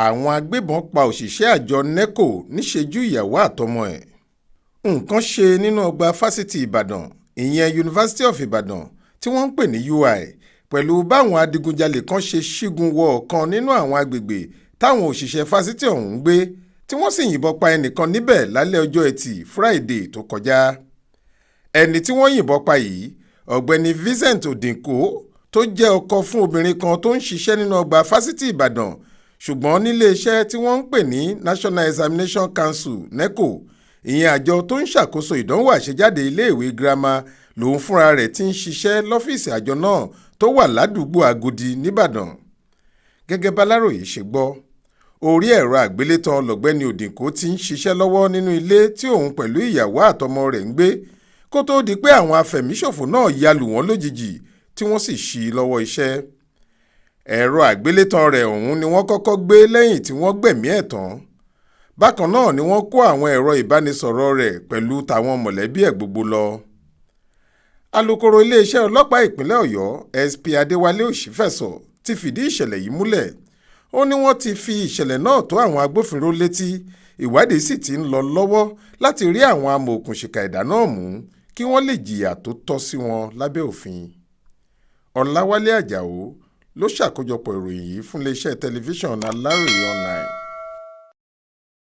Àwọn agbébọn pa òṣìṣẹ́ àjọ Neco Niṣoju Iyawo àtọmọ ẹ̀. Nǹkan ṣe nínú ọgbà fásitì Ìbàdàn, ìyẹn University of Ibadan tí wọ́n ń pè ní UI, pẹ̀lú báwọn adigunjalè kan ṣe ṣígun wọ ọ̀kan nínú àwọn agbègbè táwọn òṣìṣẹ́ fásitì ọ̀hún ń gbé, tí wọ́n sì yìnbọn pa ẹnìkan níbẹ̀ lálẹ́ ọjọ́ Ẹtì Friday tó kọjá. Ẹni tí wọ́n yìnbọn pa yìí, ọ̀gbẹ́ni Vincent Odinko, tó jẹ́ ọkọ fún obìnrin kan tó ń ṣiṣẹ́ nínú ọgbà fásitì Ìbàdàn, ṣùgbọ́n nílé iṣẹ́ tí wọ́n ń pè ní National Examination Council Neco, ìyẹn àjọ tó ń ṣàkóso ìdánwò àṣejáde iléèwé girama, lòun fúnra rẹ̀ ti ń ṣiṣẹ́ lọ́fíìsì àjọ náà tó wà ládùúgbò Agodi nìbàdàn. Gẹ́gẹ́ b'Aláròyé ṣe gbọ́, orí ẹ̀rọ àgbélétan lọ̀gbẹ́ni Odinko ti ń ṣiṣẹ́ lọ́wọ́ nínú ilé tí òun pẹ̀lú ìyàwó àtọmọ rẹ̀ ń gbé kó tó di pé àwọn afẹ̀míṣòfò náà ya lù wọ́n lójijì tí wọ́n sì ṣí lọ́wọ́ iṣẹ́. Ẹ̀rọ àgbélétan rẹ̀ ọ̀hún ni wọ́n kọ́kọ́ gbé lẹ́yìn tí wọ́n gbẹ̀mí ẹ̀ tán. Bákan náà ni wọ́n kó àwọn ẹ̀rọ ìbánisọ̀rọ̀ rẹ̀ pẹ̀lú tàwọn mọ̀lẹ́bí ẹ̀ gbogbo lọ. Alukoro iléeṣẹ́ ọlọ́pàá ìpínlẹ̀ Ọ̀yọ́ SP Adéwálé Òṣìfẹ̀sọ ti fìdí ìṣẹ̀lẹ̀ yìí múlẹ̀. Ó ní wọ́n ti fi ìṣẹ̀lẹ̀ náà tó àwọn agbófinró létí, ìwádìí sì ti ń lọ lọ́wọ́ láti rí àwọn amòòkùnṣìkà ẹ̀dá náà mú kí wọ́n lè jìyà tó tọ́ sí wọn lábẹ́ òfin. Ọláwálé Àjàó ló ṣàkójọpọ̀ ìròyìn yìí fún iléeṣẹ́ tẹlifíṣàn Aláròyé online.